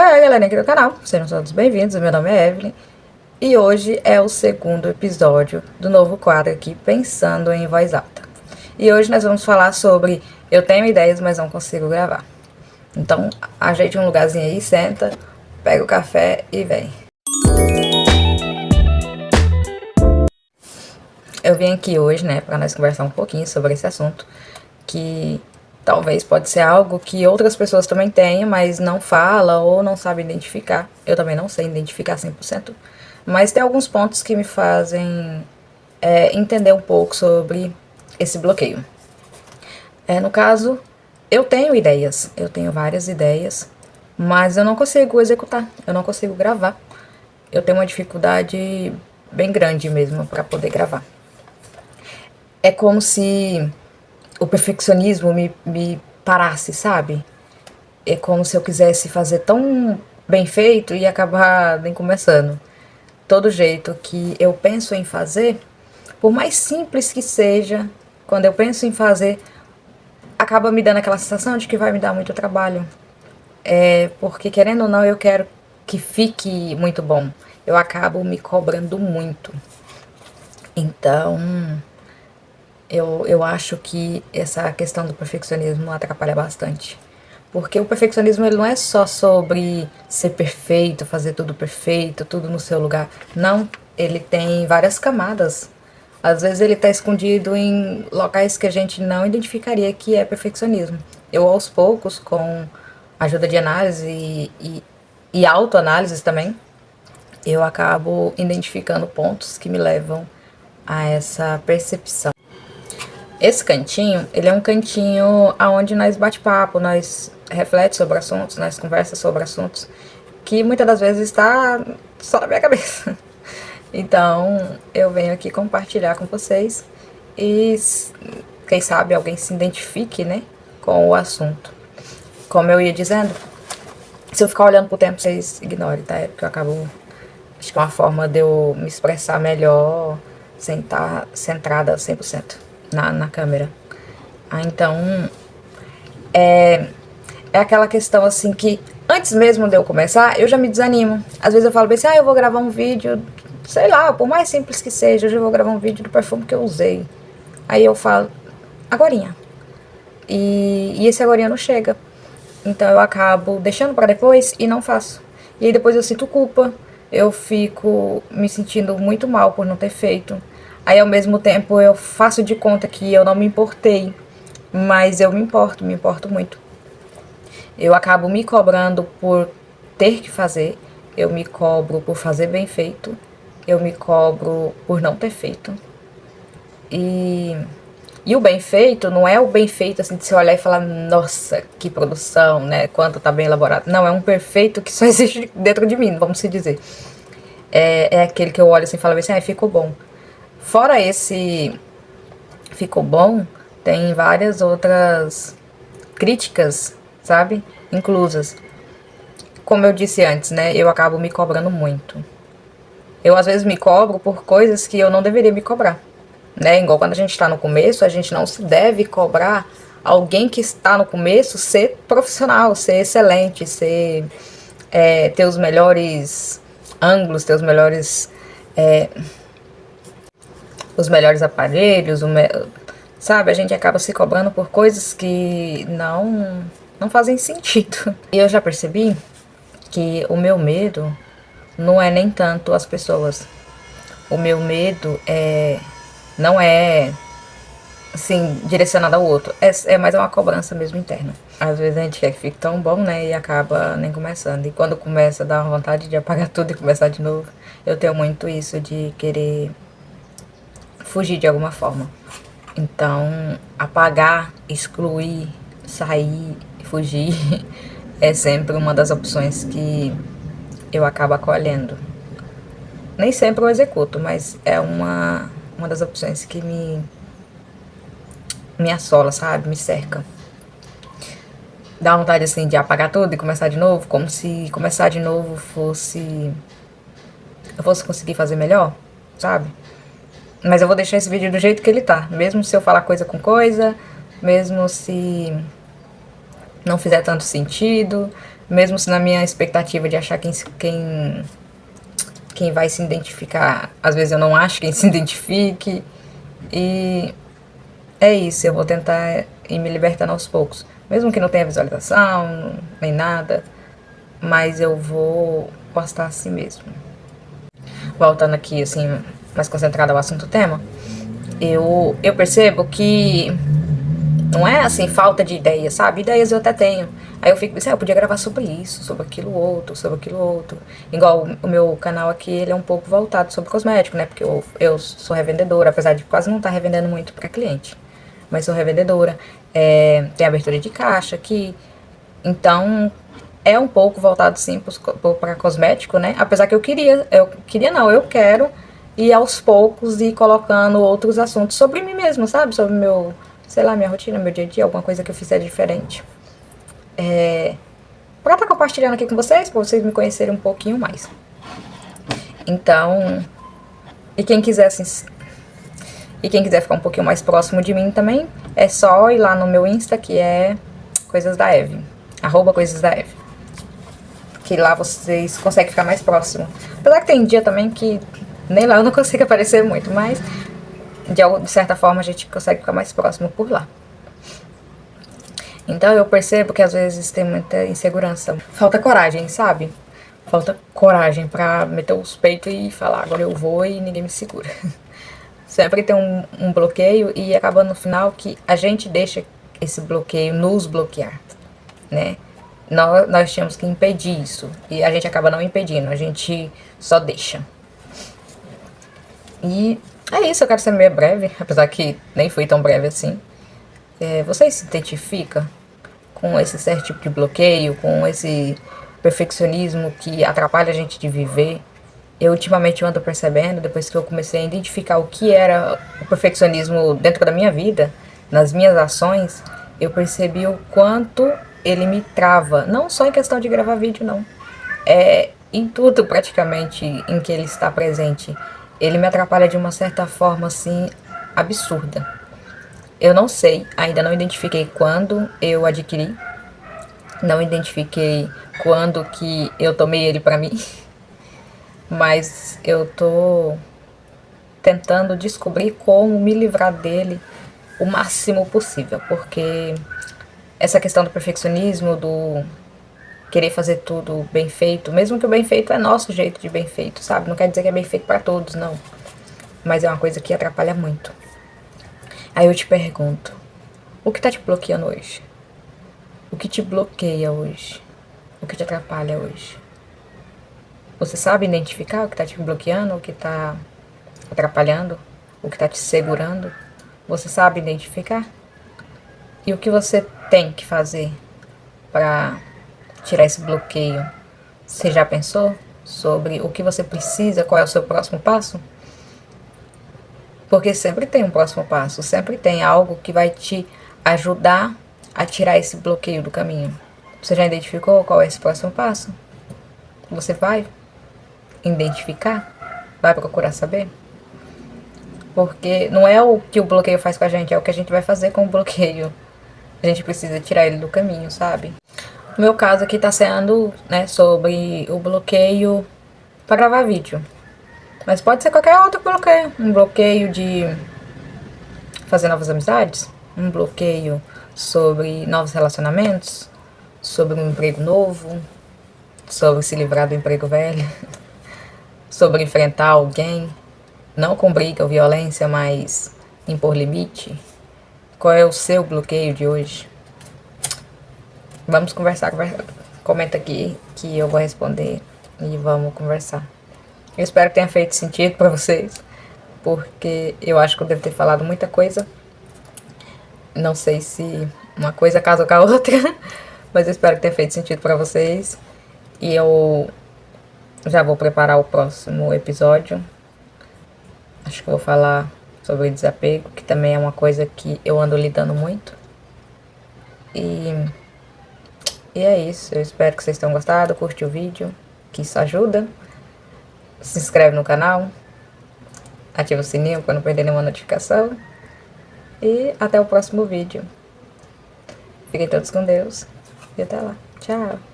Oi, galera aqui do canal, sejam todos bem-vindos, meu nome é Evelyn e hoje é o segundo episódio do novo quadro aqui, Pensando em Voz Alta. E hoje nós vamos falar sobre eu tenho ideias, mas não consigo gravar. Então, ajeite um lugarzinho aí, senta, pega o café e vem. Eu vim aqui hoje, né, para nós conversar um pouquinho sobre esse assunto, que talvez pode ser algo que outras pessoas também tenham, mas não fala ou não sabe identificar. Eu também não sei identificar 100%, mas tem alguns pontos que me fazem entender um pouco sobre esse bloqueio. No caso, eu tenho ideias, eu tenho várias ideias, mas eu não consigo executar, eu não consigo gravar. Eu tenho uma dificuldade bem grande mesmo para poder gravar. É como se o perfeccionismo me parasse, sabe? É como se eu quisesse fazer tão bem feito e acabar nem começando. Todo jeito que eu penso em fazer, por mais simples que seja, quando eu penso em fazer, acaba me dando aquela sensação de que vai me dar muito trabalho. Porque querendo ou não, eu quero que fique muito bom. Eu acabo me cobrando muito. Então, eu acho que essa questão do perfeccionismo atrapalha bastante. Porque o perfeccionismo ele não é só sobre ser perfeito, fazer tudo perfeito, tudo no seu lugar. Não, ele tem várias camadas. Às vezes ele está escondido em locais que a gente não identificaria que é perfeccionismo. Eu, aos poucos, com a ajuda de análise e autoanálise também, eu acabo identificando pontos que me levam a essa percepção. Esse cantinho, ele é um cantinho onde nós bate papo, nós reflete sobre assuntos, nós conversa sobre assuntos que muitas das vezes está só na minha cabeça. Então, eu venho aqui compartilhar com vocês e quem sabe alguém se identifique, né, com o assunto. Como eu ia dizendo, se eu ficar olhando pro tempo, vocês ignorem, tá? É porque eu acabo, acho que é uma forma de eu me expressar melhor sem estar centrada 100% na câmera. Então, é aquela questão assim que antes mesmo de eu começar, eu já me desanimo. Às vezes eu falo assim, eu vou gravar um vídeo, sei lá, por mais simples que seja, eu já vou gravar um vídeo do perfume que eu usei. Aí eu falo, agorinha. E esse agorinha não chega. Então eu acabo deixando para depois e não faço. E aí depois eu sinto culpa, eu fico me sentindo muito mal por não ter feito. Aí ao mesmo tempo eu faço de conta que eu não me importei, mas eu me importo muito. Eu acabo me cobrando por ter que fazer, eu me cobro por fazer bem feito, eu me cobro por não ter feito. E o bem feito não é o bem feito assim de você olhar e falar, nossa, que produção, né? Quanto tá bem elaborado. Não, é um perfeito que só existe dentro de mim, vamos se dizer. É aquele que eu olho assim e falo assim, ficou bom. Fora esse ficou bom, tem várias outras críticas, sabe? Inclusas. Como eu disse antes, né? Eu acabo me cobrando muito. Eu às vezes me cobro por coisas que eu não deveria me cobrar, né? Igual quando a gente está no começo, a gente não se deve cobrar alguém que está no começo ser profissional, ser excelente, ter os melhores ângulos, ter os melhores aparelhos, sabe? A gente acaba se cobrando por coisas que não fazem sentido. E eu já percebi que o meu medo não é nem tanto as pessoas. O meu medo não é assim, direcionado ao outro. É mais uma cobrança mesmo interna. Às vezes a gente quer que fique tão bom, né? E acaba nem começando. E quando começa, dá uma vontade de apagar tudo e começar de novo. Eu tenho muito isso de querer fugir de alguma forma. Então, apagar, excluir, sair, fugir é sempre uma das opções que eu acabo acolhendo. Nem sempre eu executo, mas é uma das opções que me assola, sabe? Me cerca. Dá vontade assim de apagar tudo e começar de novo, como se começar de novo eu fosse conseguir fazer melhor, sabe? Mas eu vou deixar esse vídeo do jeito que ele tá. Mesmo se eu falar coisa com coisa, mesmo se não fizer tanto sentido, mesmo se na minha expectativa de achar quem vai se identificar, às vezes eu não acho quem se identifique. E é isso, eu vou tentar ir me libertando aos poucos. Mesmo que não tenha visualização, nem nada, mas eu vou postar assim mesmo. Voltando aqui, assim, mais concentrada ao assunto tema, eu percebo que não é assim, falta de ideias, sabe? Ideias eu até tenho. Aí eu fico pensando, eu podia gravar sobre isso, sobre aquilo outro, sobre aquilo outro. Igual o meu canal aqui, ele é um pouco voltado sobre cosmético, né? Porque eu sou revendedora, apesar de quase não estar revendendo muito para cliente. Mas sou revendedora. Tem abertura de caixa aqui. Então, é um pouco voltado sim para cosmético, né? Apesar que eu quero ir aos poucos e colocando outros assuntos sobre mim mesmo, sabe? Sobre meu, sei lá, minha rotina, meu dia a dia, alguma coisa que eu fizer diferente. Pra estar compartilhando aqui com vocês, pra vocês me conhecerem um pouquinho mais. Então, e quem quiser assim, e quem quiser ficar um pouquinho mais próximo de mim também, é só ir lá no meu Insta, que é Coisas da Eve, @Coisas da Eve. Que lá vocês conseguem ficar mais próximo. Apesar que tem dia também que nem lá eu não consigo aparecer muito, mas de certa forma a gente consegue ficar mais próximo por lá. Então eu percebo que às vezes tem muita insegurança. Falta coragem, sabe? Falta coragem pra meter os peitos e falar, agora eu vou e ninguém me segura. Sempre tem um bloqueio e acaba no final que a gente deixa esse bloqueio nos bloquear, né? Nós tínhamos que impedir isso. E a gente acaba não impedindo, a gente só deixa. E é isso, eu quero ser meio breve, apesar que nem foi tão breve assim. Você se identifica com esse certo tipo de bloqueio, com esse perfeccionismo que atrapalha a gente de viver? Eu ultimamente ando percebendo, depois que eu comecei a identificar o que era o perfeccionismo dentro da minha vida, nas minhas ações, eu percebi o quanto ele me trava, não só em questão de gravar vídeo, não. Em tudo praticamente em que ele está presente. Ele me atrapalha de uma certa forma, assim, absurda. Eu não sei, ainda não identifiquei quando eu adquiri, não identifiquei quando que eu tomei ele pra mim, mas eu tô tentando descobrir como me livrar dele o máximo possível, porque essa questão do perfeccionismo, do querer fazer tudo bem feito, mesmo que o bem feito é nosso jeito de bem feito, sabe? Não quer dizer que é bem feito pra todos, não, mas é uma coisa que atrapalha muito. Aí eu te pergunto, o que tá te bloqueando hoje? O que te bloqueia hoje? O que te atrapalha hoje? Você sabe identificar o que tá te bloqueando, o que tá atrapalhando, o que tá te segurando? Você sabe identificar? E o que você tem que fazer para tirar esse bloqueio? Você já pensou sobre o que você precisa, qual é o seu próximo passo? Porque sempre tem um próximo passo, sempre tem algo que vai te ajudar a tirar esse bloqueio do caminho. Você já identificou qual é esse próximo passo? Você vai identificar? Vai procurar saber? Porque não é o que o bloqueio faz com a gente, é o que a gente vai fazer com o bloqueio. A gente precisa tirar ele do caminho, sabe? No meu caso aqui tá sendo, né, sobre o bloqueio para gravar vídeo. Mas pode ser qualquer outro bloqueio. Um bloqueio de fazer novas amizades, um bloqueio sobre novos relacionamentos, sobre um emprego novo, sobre se livrar do emprego velho, sobre enfrentar alguém, não com briga ou violência, mas impor limite. Qual é o seu bloqueio de hoje? Vamos conversar, comenta aqui que eu vou responder e vamos conversar. Eu espero que tenha feito sentido pra vocês, porque eu acho que eu devo ter falado muita coisa. Não sei se uma coisa casa com a outra, mas eu espero que tenha feito sentido pra vocês. E eu já vou preparar o próximo episódio. Acho que eu vou falar sobre desapego, que também é uma coisa que eu ando lidando muito. E é isso, eu espero que vocês tenham gostado, curte o vídeo, que isso ajuda. Se inscreve no canal, ativa o sininho para não perder nenhuma notificação. E até o próximo vídeo. Fiquem todos com Deus e até lá. Tchau!